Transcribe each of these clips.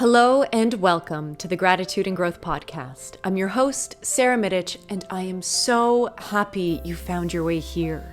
Hello and welcome to the Gratitude and Growth Podcast. I'm your host, Sarah Middich, and I am so happy you found your way here.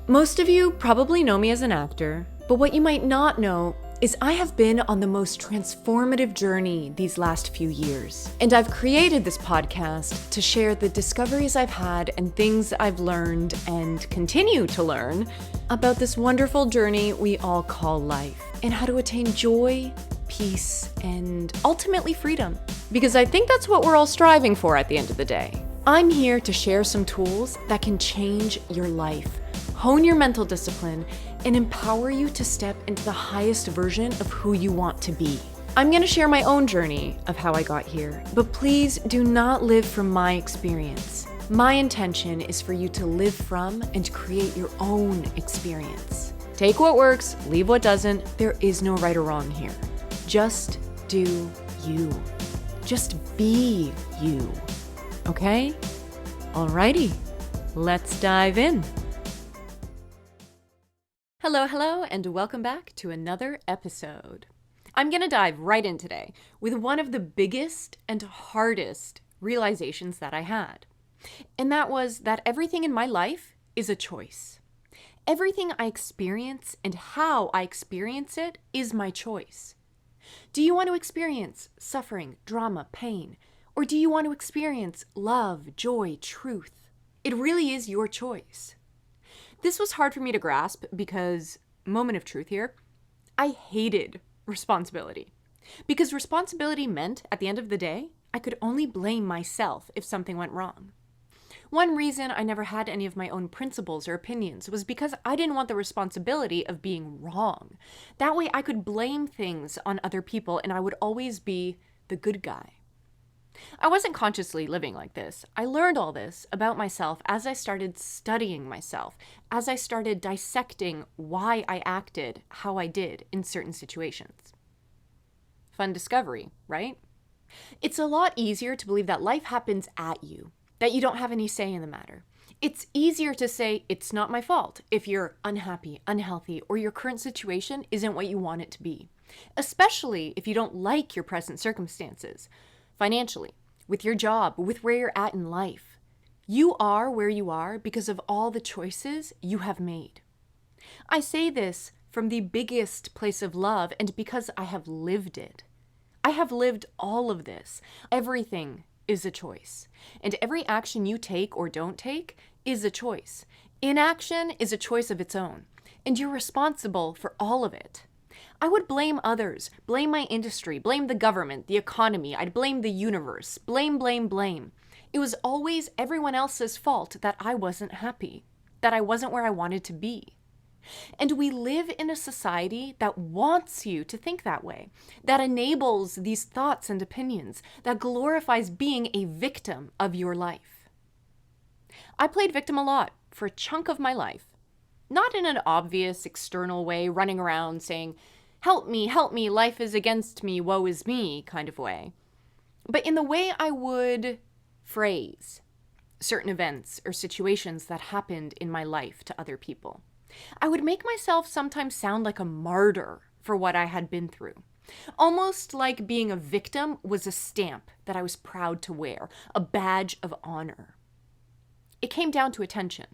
Most of you probably know me as an actor, but what you might not know is I have been on the most transformative journey these last few years. And I've created this podcast to share the discoveries I've had and things I've learned and continue to learn about this wonderful journey we all call life and how to attain joy, peace, and ultimately freedom. Because I think that's what we're all striving for at the end of the day. I'm here to share some tools that can change your life, hone your mental discipline, and empower you to step into the highest version of who you want to be. I'm going to share my own journey of how I got here, but please do not live from my experience. My intention is for you to live from and create your own experience. Take what works, leave what doesn't. There is no right or wrong here. Just do you. Just be you. Okay? Alrighty, let's dive in. Hello, and welcome back to another episode. I'm gonna dive right in today with one of the biggest and hardest realizations that I had. And that was that everything in my life is a choice. Everything I experience and how I experience it is my choice. Do you want to experience suffering, drama, pain? Or do you want to experience love, joy, truth? It really is your choice. This was hard for me to grasp because, moment of truth here, I hated responsibility. Because responsibility meant, at the end of the day, I could only blame myself if something went wrong. One reason I never had any of my own principles or opinions was because I didn't want the responsibility of being wrong. That way I could blame things on other people and I would always be the good guy. I wasn't consciously living like this. I learned all this about myself as I started studying myself, as I started dissecting why I acted how I did in certain situations. Fun discovery, right? It's a lot easier to believe that life happens at you, that you don't have any say in the matter. It's easier to say it's not my fault if you're unhappy, unhealthy, or your current situation isn't what you want it to be, especially if you don't like your present circumstances. Financially, with your job, with where you're at in life. You are where you are because of all the choices you have made. I say this from the biggest place of love and because I have lived it. I have lived all of this. Everything is a choice. And every action you take or don't take is a choice. Inaction is a choice of its own. And you're responsible for all of it. I would blame others, blame my industry, blame the government, the economy, I'd blame the universe, blame. It was always everyone else's fault that I wasn't happy, that I wasn't where I wanted to be. And we live in a society that wants you to think that way, that enables these thoughts and opinions, that glorifies being a victim of your life. I played victim a lot for a chunk of my life. Not in an obvious external way, running around saying, help me, life is against me, woe is me kind of way. But in the way I would phrase certain events or situations that happened in my life to other people. I would make myself sometimes sound like a martyr for what I had been through. Almost like being a victim was a stamp that I was proud to wear, a badge of honor. It came down to attention.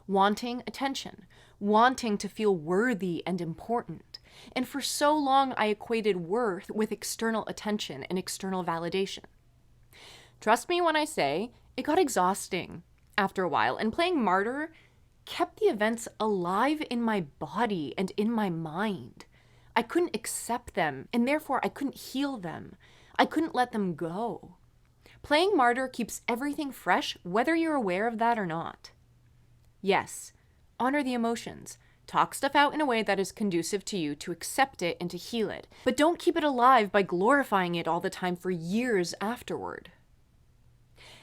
Wanting attention, wanting to feel worthy and important. And for so long, I equated worth with external attention and external validation. Trust me when I say it got exhausting after a while, and playing martyr kept the events alive in my body and in my mind. I couldn't accept them, and therefore I couldn't heal them. I couldn't let them go. Playing martyr keeps everything fresh, whether you're aware of that or not. Yes, honor the emotions. Talk stuff out in a way that is conducive to you to accept it and to heal it. But don't keep it alive by glorifying it all the time for years afterward.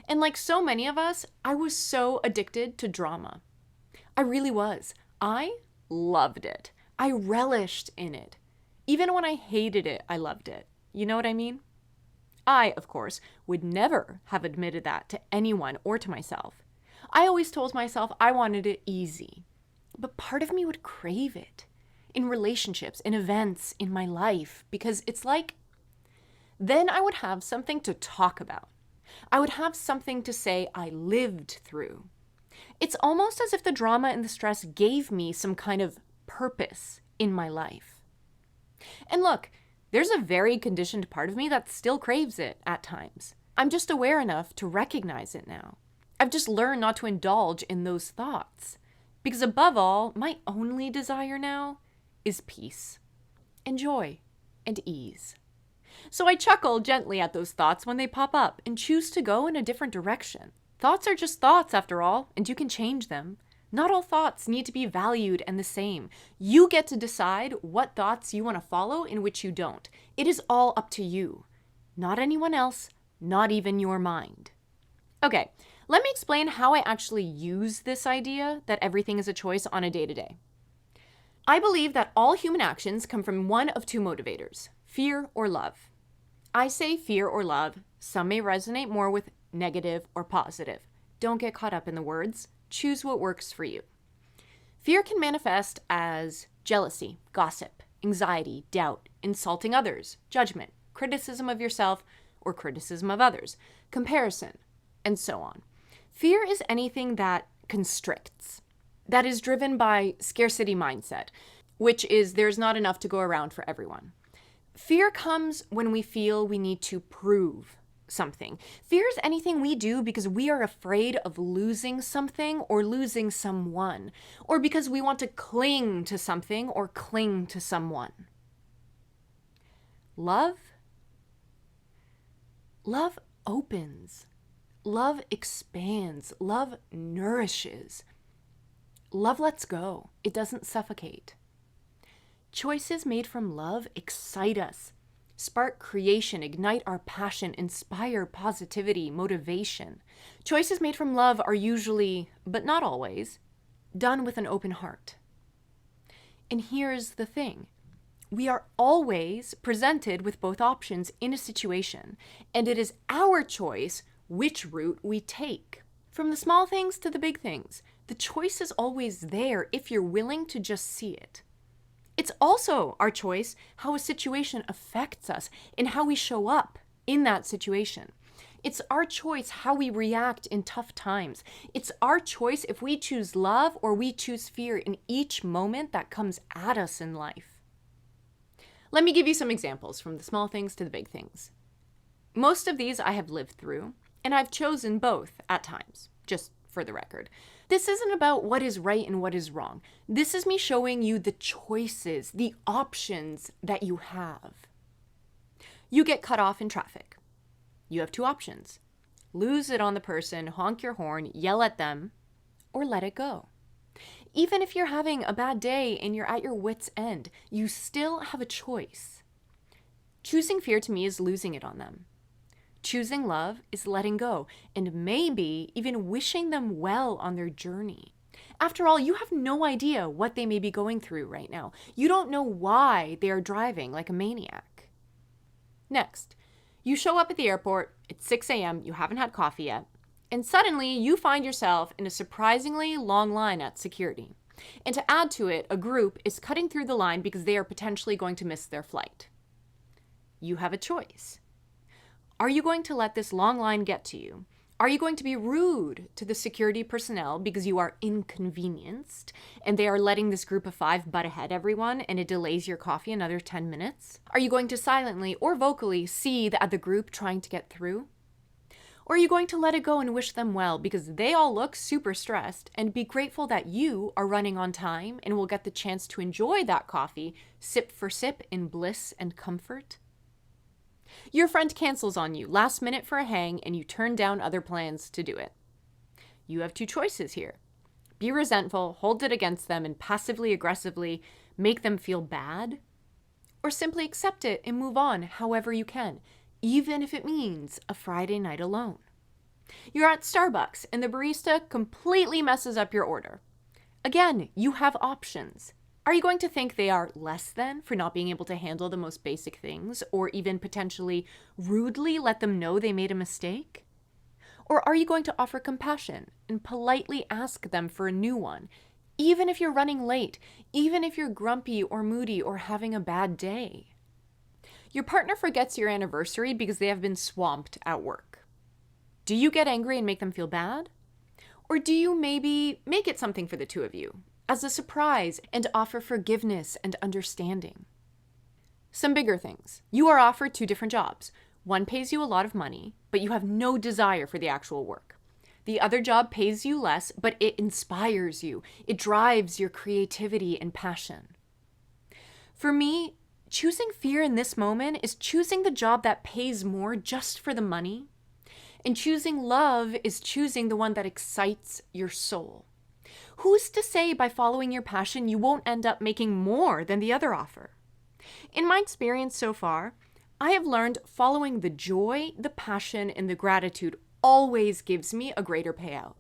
And like so many of us, I was so addicted to drama. I really was. I loved it. I relished in it. Even when I hated it, I loved it. You know what I mean? I, of course, would never have admitted that to anyone or to myself. I always told myself I wanted it easy, but part of me would crave it in relationships, in events, in my life, because it's like Then I would have something to talk about. I would have something to say I lived through. It's almost as if the drama and the stress gave me some kind of purpose in my life. And look, there's a very conditioned part of me that still craves it at times. I'm just aware enough to recognize it now. I've just learned not to indulge in those thoughts. Because above all, my only desire now is peace and joy and ease. So I chuckle gently at those thoughts when they pop up and choose to go in a different direction. Thoughts are just thoughts after all, and you can change them. Not all thoughts need to be valued and the same. You get to decide what thoughts you want to follow and which you don't. It is all up to you. Not anyone else, not even your mind. Okay, let me explain how I actually use this idea that everything is a choice on a day-to-day. I believe that all human actions come from one of two motivators, fear or love. I say fear or love. Some may resonate more with negative or positive. Don't get caught up in the words. Choose what works for you. Fear can manifest as jealousy, gossip, anxiety, doubt, insulting others, judgment, criticism of yourself or criticism of others, comparison, and so on. Fear is anything that constricts, that is driven by scarcity mindset, which is there's not enough to go around for everyone. Fear comes when we feel we need to prove something. Fear is anything we do because we are afraid of losing something or losing someone, or because we want to cling to something or cling to someone. Love opens. Love expands. Love nourishes. Love lets go. It doesn't suffocate. Choices made from love excite us, spark creation, ignite our passion, inspire positivity, motivation. Choices made from love are usually, but not always, done with an open heart. And here's the thing. We are always presented with both options in a situation, and it is our choice which route we take. From the small things to the big things, the choice is always there if you're willing to just see it. It's also our choice how a situation affects us and how we show up in that situation. It's our choice how we react in tough times. It's our choice if we choose love or we choose fear in each moment that comes at us in life. Let me give you some examples from the small things to the big things. Most of these I have lived through, and I've chosen both at times, just for the record. This isn't about what is right and what is wrong. This is me showing you the choices, the options that you have. You get cut off in traffic. You have two options. Lose it on the person, honk your horn, yell at them, or let it go. Even if you're having a bad day and you're at your wit's end, you still have a choice. Choosing fear to me is losing it on them. Choosing love is letting go and maybe even wishing them well on their journey. After all, you have no idea what they may be going through right now. You don't know why they are driving like a maniac. Next, you show up at the airport, it's 6 a.m., you haven't had coffee yet, and suddenly you find yourself in a surprisingly long line at security. And to add to it, a group is cutting through the line because they are potentially going to miss their flight. You have a choice. Are you going to let this long line get to you? Are you going to be rude to the security personnel because you are inconvenienced and they are letting this group of 5 butt ahead everyone and it delays your coffee another 10 minutes? Are you going to silently or vocally seethe at the group trying to get through? Or are you going to let it go and wish them well because they all look super stressed and be grateful that you are running on time and will get the chance to enjoy that coffee sip for sip in bliss and comfort? Your friend cancels on you last minute for a hang and you turn down other plans to do it. You have two choices here. Be resentful, hold it against them, and passively aggressively make them feel bad, or simply accept it and move on however you can, even if it means a Friday night alone. You're at Starbucks and the barista completely messes up your order. Again, you have options. Are you going to think they are less than for not being able to handle the most basic things, or even potentially rudely let them know they made a mistake? Or are you going to offer compassion and politely ask them for a new one, even if you're running late, even if you're grumpy or moody or having a bad day? Your partner forgets your anniversary because they have been swamped at work. Do you get angry and make them feel bad? Or do you maybe make it something for the two of you as a surprise and offer forgiveness and understanding? Some bigger things. You are offered two different jobs. One pays you a lot of money, but you have no desire for the actual work. The other job pays you less, but it inspires you. It drives your creativity and passion. For me, choosing fear in this moment is choosing the job that pays more just for the money. And choosing love is choosing the one that excites your soul. Who's to say by following your passion you won't end up making more than the other offer? In my experience so far, I have learned following the joy, the passion, and the gratitude always gives me a greater payout.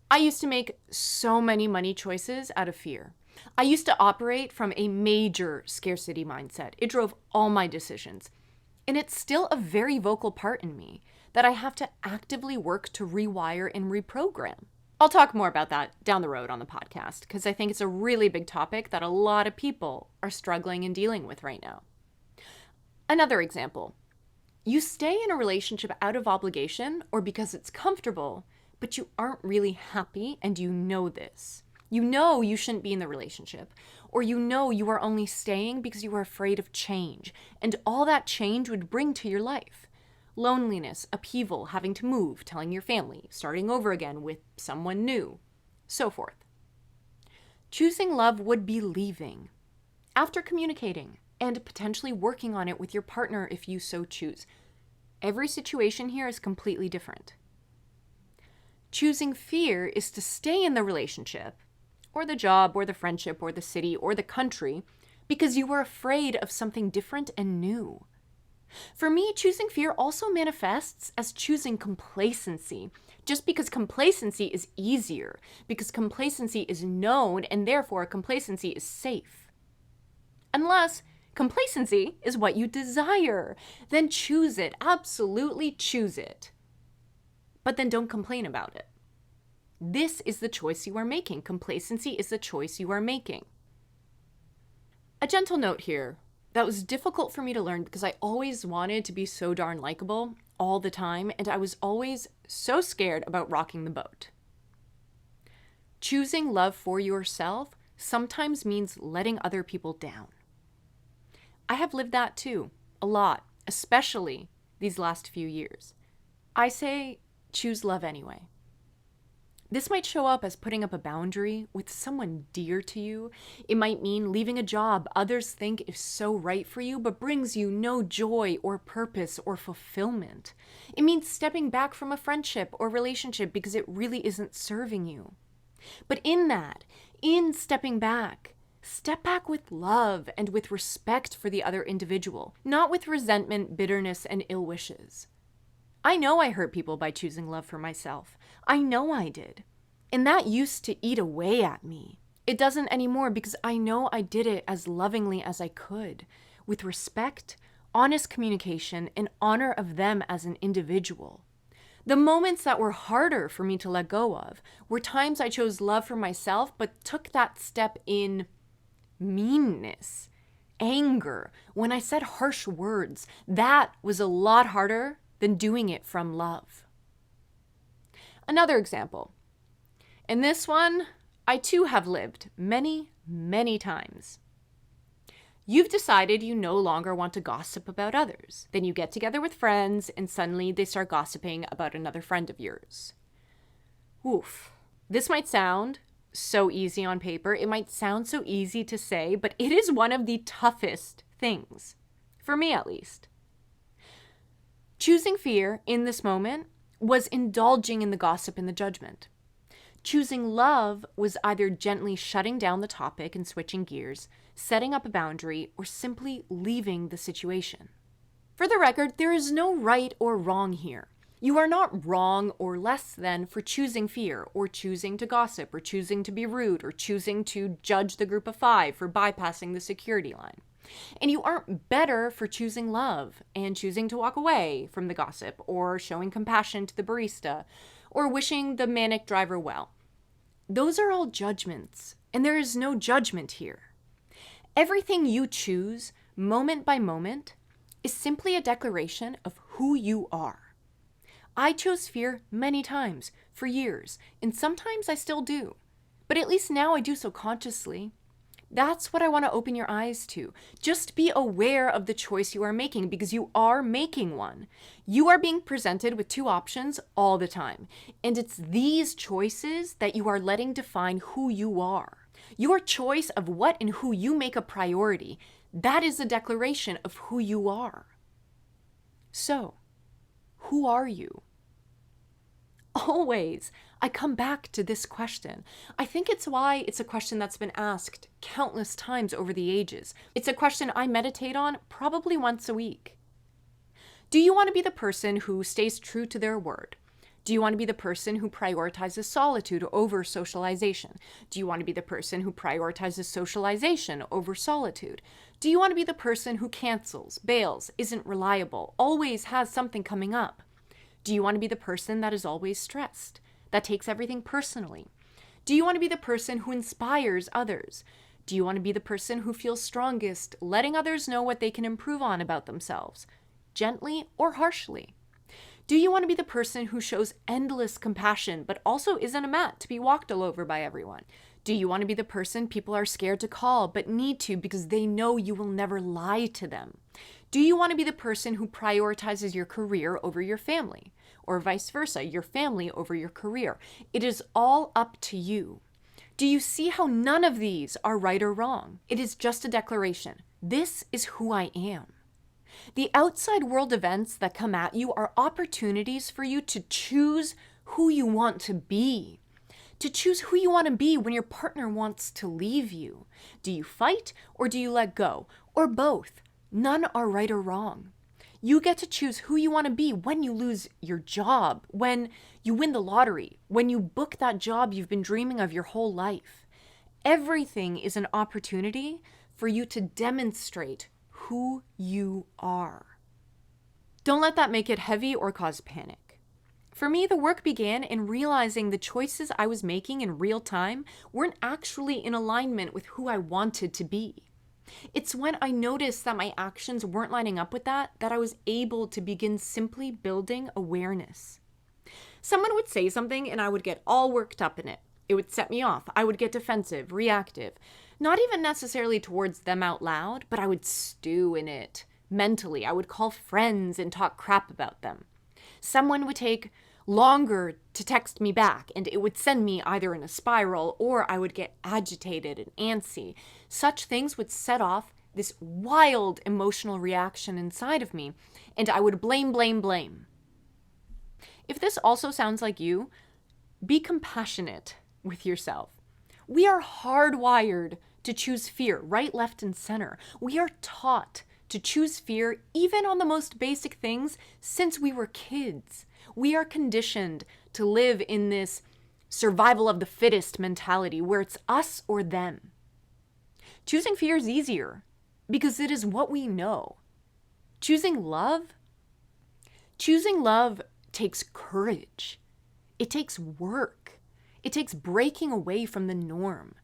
I used to make so many money choices out of fear. I used to operate from a major scarcity mindset. It drove all my decisions. And it's still a very vocal part in me that I have to actively work to rewire and reprogram. I'll talk more about that down the road on the podcast because I think it's a really big topic that a lot of people are struggling and dealing with right now. Another example. You stay in a relationship out of obligation or because it's comfortable, but you aren't really happy and you know this. You know you shouldn't be in the relationship, or you know you are only staying because you are afraid of change and all that change would bring to your life. Loneliness, upheaval, having to move, telling your family, starting over again with someone new, so forth. Choosing love would be leaving. After communicating and potentially working on it with your partner if you so choose. Every situation here is completely different. Choosing fear is to stay in the relationship, or the job, or the friendship, or the city, or the country, because you are afraid of something different and new. For me, choosing fear also manifests as choosing complacency, just because complacency is easier, because complacency is known, and therefore complacency is safe. Unless complacency is what you desire, then choose it, absolutely choose it. But then don't complain about it. This is the choice you are making. Complacency is the choice you are making. A gentle note here. That was difficult for me to learn because I always wanted to be so darn likable all the time, and I was always so scared about rocking the boat. Choosing love for yourself sometimes means letting other people down. I have lived that too, a lot, especially these last few years. I say choose love anyway. This might show up as putting up a boundary with someone dear to you. It might mean leaving a job others think is so right for you, but brings you no joy or purpose or fulfillment. It means stepping back from a friendship or relationship because it really isn't serving you. But in stepping back, step back with love and with respect for the other individual, not with resentment, bitterness, and ill wishes. I know I hurt people by choosing love for myself. I know I did. And that used to eat away at me. It doesn't anymore because I know I did it as lovingly as I could, with respect, honest communication, and honor of them as an individual. The moments that were harder for me to let go of were times I chose love for myself but took that step in meanness, anger, when I said harsh words. That was a lot harder than doing it from love. Another example. And this one, I too have lived many, many times. You've decided you no longer want to gossip about others. Then you get together with friends and suddenly they start gossiping about another friend of yours. Oof. This might sound so easy on paper. It might sound so easy to say, but it is one of the toughest things. For me, at least. Choosing fear in this moment was indulging in the gossip and the judgment. Choosing love was either gently shutting down the topic and switching gears, setting up a boundary, or simply leaving the situation. For the record, there is no right or wrong here. You are not wrong or less than for choosing fear, or choosing to gossip, or choosing to be rude, or choosing to judge the group of 5 for bypassing the security line. And you aren't better for choosing love and choosing to walk away from the gossip, or showing compassion to the barista, or wishing the manic driver well. Those are all judgments, and there is no judgment here. Everything you choose, moment by moment, is simply a declaration of who you are. I chose fear many times, for years, and sometimes I still do. But at least now I do so consciously. That's what I want to open your eyes to. Just be aware of the choice you are making, because you are making one. You are being presented with two options all the time. And it's these choices that you are letting define who you are. Your choice of what and who you make a priority, that is a declaration of who you are. So, who are you? Always, I come back to this question. I think it's why it's a question that's been asked countless times over the ages. It's a question I meditate on probably once a week. Do you want to be the person who stays true to their word? Do you want to be the person who prioritizes solitude over socialization? Do you want to be the person who prioritizes socialization over solitude? Do you want to be the person who cancels, bails, isn't reliable, always has something coming up? Do you want to be the person that is always stressed, that takes everything personally? Do you want to be the person who inspires others? Do you want to be the person who feels strongest, letting others know what they can improve on about themselves, gently or harshly? Do you want to be the person who shows endless compassion, but also isn't a mat to be walked all over by everyone? Do you want to be the person people are scared to call, but need to because they know you will never lie to them? Do you want to be the person who prioritizes your career over your family? Or vice versa, your family over your career? It is all up to you. Do you see how none of these are right or wrong? It is just a declaration. This is who I am. The outside world events that come at you are opportunities for you to choose who you want to be. To choose who you want to be when your partner wants to leave you. Do you fight or do you let go? Or both? None are right or wrong. You get to choose who you want to be when you lose your job, when you win the lottery, when you book that job you've been dreaming of your whole life. Everything is an opportunity for you to demonstrate who you are. Don't let that make it heavy or cause panic. For me, the work began in realizing the choices I was making in real time weren't actually in alignment with who I wanted to be. It's when I noticed that my actions weren't lining up with that I was able to begin simply building awareness. Someone would say something and I would get all worked up in it. It would set me off. I would get defensive, reactive. Not even necessarily towards them out loud, but I would stew in it. Mentally, I would call friends and talk crap about them. Someone would take longer to text me back, and it would send me either in a spiral or I would get agitated and antsy. Such things would set off this wild emotional reaction inside of me, and I would blame. If this also sounds like you, be compassionate with yourself. We are hardwired to choose fear right, left, and center. We are taught to choose fear even on the most basic things since we were kids. We are conditioned to live in this survival of the fittest mentality where it's us or them. Choosing fear is easier because it is what we know. Choosing love takes courage. It takes work. It takes breaking away from the norm.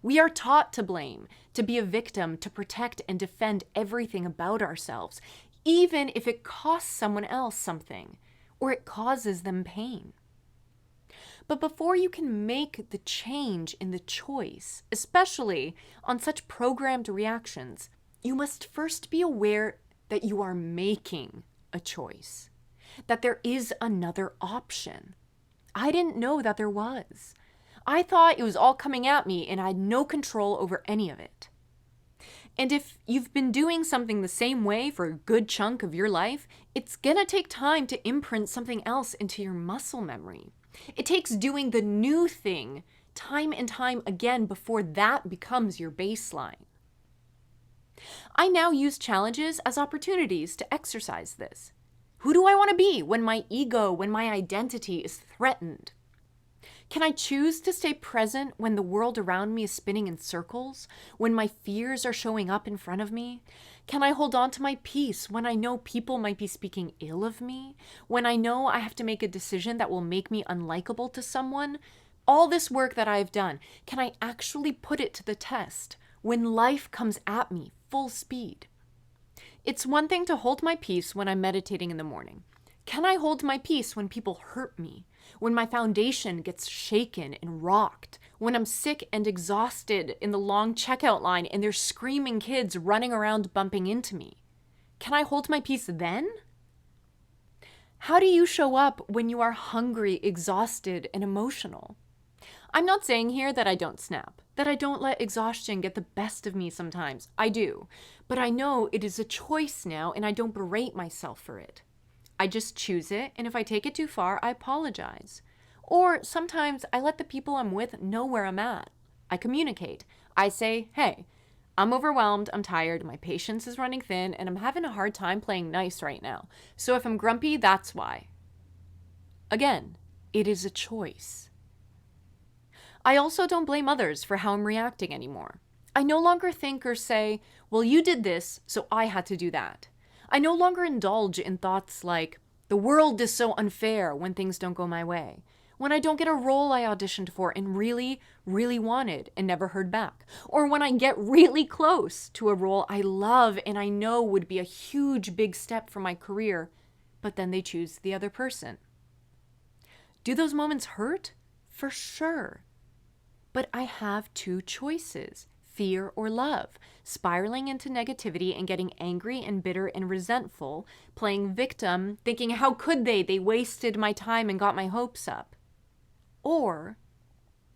We are taught to blame, to be a victim, to protect and defend everything about ourselves, even if it costs someone else something or it causes them pain. But before you can make the change in the choice, especially on such programmed reactions, you must first be aware that you are making a choice, that there is another option. I didn't know that there was. I thought it was all coming at me and I had no control over any of it. And if you've been doing something the same way for a good chunk of your life, it's gonna take time to imprint something else into your muscle memory. It takes doing the new thing time and time again before that becomes your baseline. I now use challenges as opportunities to exercise this. Who do I want to be when my ego, when my identity is threatened? Can I choose to stay present when the world around me is spinning in circles? When my fears are showing up in front of me? Can I hold on to my peace when I know people might be speaking ill of me? When I know I have to make a decision that will make me unlikable to someone? All this work that I've done, can I actually put it to the test when life comes at me full speed? It's one thing to hold my peace when I'm meditating in the morning. Can I hold my peace when people hurt me? When my foundation gets shaken and rocked? When I'm sick and exhausted in the long checkout line and there's screaming kids running around bumping into me? Can I hold my peace then? How do you show up when you are hungry, exhausted, and emotional? I'm not saying here that I don't snap, that I don't let exhaustion get the best of me sometimes. I do. But I know it is a choice now, and I don't berate myself for it. I just choose it, and if I take it too far, I apologize. Or sometimes I let the people I'm with know where I'm at. I communicate. I say, hey, I'm overwhelmed, I'm tired, my patience is running thin, and I'm having a hard time playing nice right now. So if I'm grumpy, that's why. Again, it is a choice. I also don't blame others for how I'm reacting anymore. I no longer think or say, well, you did this, so I had to do that. I no longer indulge in thoughts like, the world is so unfair when things don't go my way. When I don't get a role I auditioned for and really, really wanted and never heard back. Or when I get really close to a role I love and I know would be a huge, big step for my career, but then they choose the other person. Do those moments hurt? For sure. But I have two choices, fear or love, spiraling into negativity and getting angry and bitter and resentful, playing victim, thinking, how could they? They wasted my time and got my hopes up. Or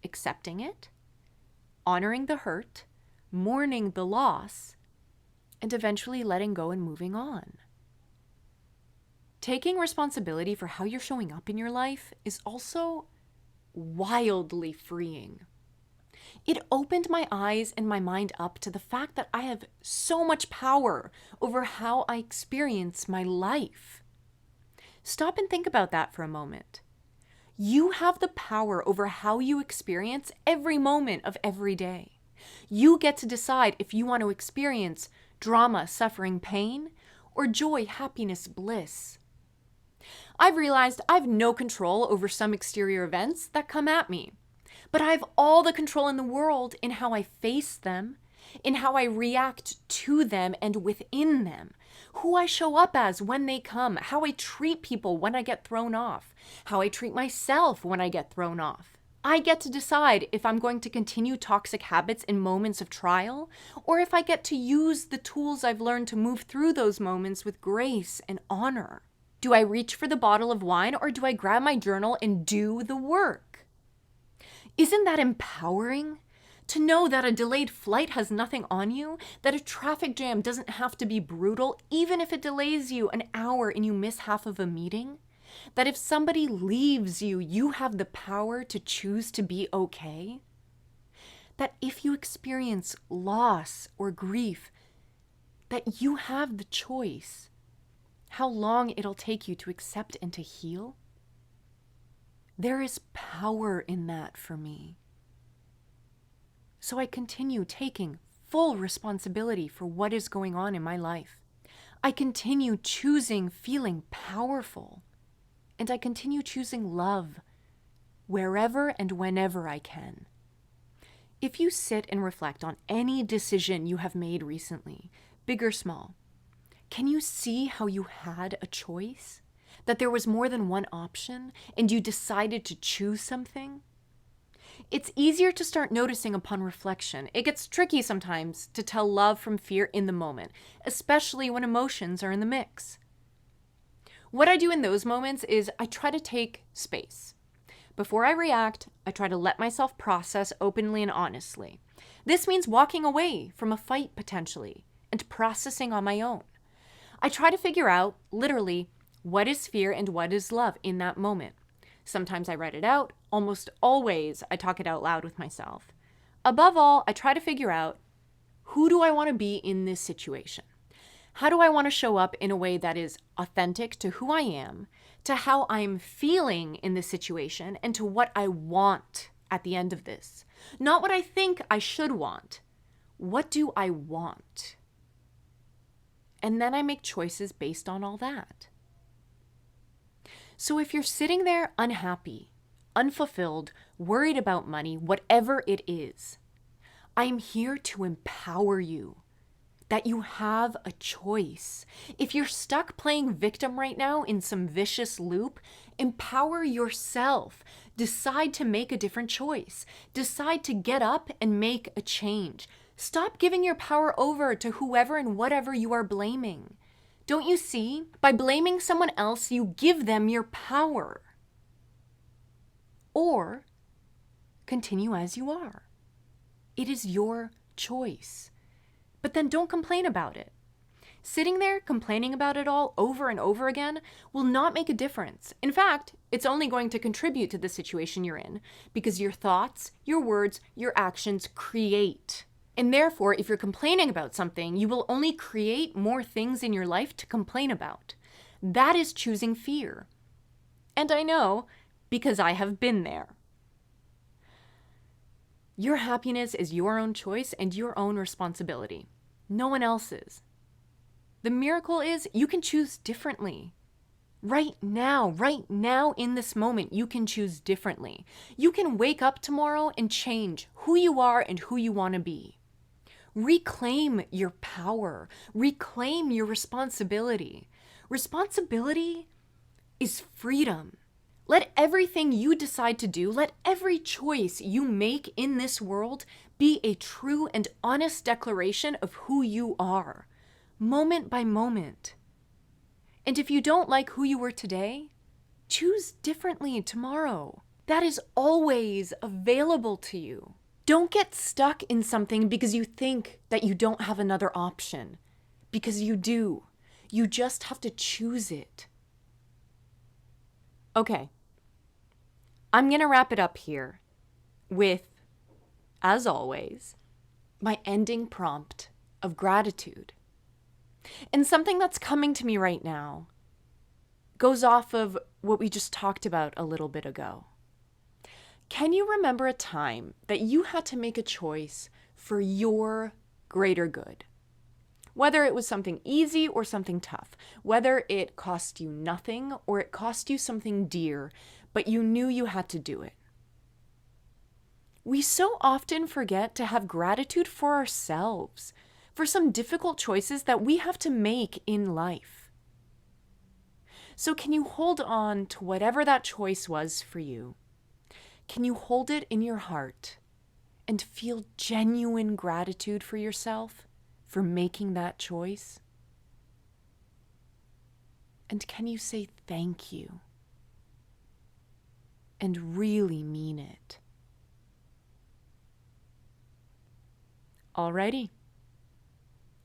accepting it, honoring the hurt, mourning the loss, and eventually letting go and moving on. Taking responsibility for how you're showing up in your life is also wildly freeing. It opened my eyes and my mind up to the fact that I have so much power over how I experience my life. Stop and think about that for a moment. You have the power over how you experience every moment of every day. You get to decide if you want to experience drama, suffering, pain, or joy, happiness, bliss. I've realized I have no control over some exterior events that come at me. But I have all the control in the world in how I face them, in how I react to them and within them, who I show up as when they come, how I treat people when I get thrown off, how I treat myself when I get thrown off. I get to decide if I'm going to continue toxic habits in moments of trial, or if I get to use the tools I've learned to move through those moments with grace and honor. Do I reach for the bottle of wine, or do I grab my journal and do the work? Isn't that empowering? To know that a delayed flight has nothing on you, that a traffic jam doesn't have to be brutal, even if it delays you an hour and you miss half of a meeting? That if somebody leaves you, you have the power to choose to be okay? That if you experience loss or grief, that you have the choice how long it'll take you to accept and to heal? There is power in that for me. So I continue taking full responsibility for what is going on in my life. I continue choosing feeling powerful. And I continue choosing love wherever and whenever I can. If you sit and reflect on any decision you have made recently, big or small, can you see how you had a choice? That there was more than one option and you decided to choose something? It's easier to start noticing upon reflection. It gets tricky sometimes to tell love from fear in the moment, especially when emotions are in the mix. What I do in those moments is I try to take space. Before I react, I try to let myself process openly and honestly. This means walking away from a fight potentially and processing on my own. I try to figure out, literally, what is fear and what is love in that moment. Sometimes I write it out. Almost always I talk it out loud with myself. Above all, I try to figure out, who do I want to be in this situation? How do I want to show up in a way that is authentic to who I am, to how I'm feeling in this situation, and to what I want at the end of this? Not what I think I should want. What do I want? And then I make choices based on all that. So if you're sitting there unhappy, unfulfilled, worried about money, whatever it is, I'm here to empower you that you have a choice. If you're stuck playing victim right now in some vicious loop, empower yourself. Decide to make a different choice. Decide to get up and make a change. Stop giving your power over to whoever and whatever you are blaming. Don't you see? By blaming someone else, you give them your power. Or continue as you are. It is your choice. But then don't complain about it. Sitting there complaining about it all over and over again will not make a difference. In fact, it's only going to contribute to the situation you're in because your thoughts, your words, your actions create. And therefore, if you're complaining about something, you will only create more things in your life to complain about. That is choosing fear. And I know because I have been there. Your happiness is your own choice and your own responsibility. No one else's. The miracle is you can choose differently. Right now in this moment, you can choose differently. You can wake up tomorrow and change who you are and who you want to be. Reclaim your power. Reclaim your responsibility. Responsibility is freedom. Let everything you decide to do, let every choice you make in this world be a true and honest declaration of who you are, moment by moment. And if you don't like who you were today, choose differently tomorrow. That is always available to you. Don't get stuck in something because you think that you don't have another option, because you do. You just have to choose it. Okay, I'm going to wrap it up here with, as always, my ending prompt of gratitude. And something that's coming to me right now goes off of what we just talked about a little bit ago. Can you remember a time that you had to make a choice for your greater good? Whether it was something easy or something tough, whether it cost you nothing or it cost you something dear, but you knew you had to do it. We so often forget to have gratitude for ourselves, for some difficult choices that we have to make in life. So can you hold on to whatever that choice was for you? Can you hold it in your heart and feel genuine gratitude for yourself for making that choice? And can you say thank you and really mean it? Alrighty.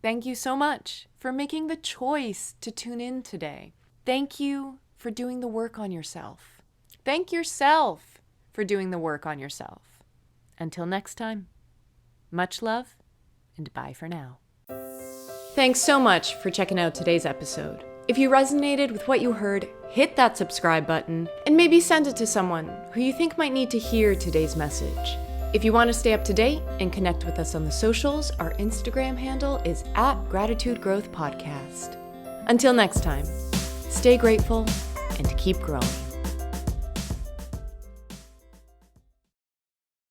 Thank you so much for making the choice to tune in today. Thank you for doing the work on yourself. Thank yourself for doing the work on yourself. Until next time, much love and bye for now. Thanks so much for checking out today's episode. If you resonated with what you heard, hit that subscribe button and maybe send it to someone who you think might need to hear today's message. If you want to stay up to date and connect with us on the socials, our Instagram handle is @GratitudeGrowthPodcast. Until next time, stay grateful and keep growing.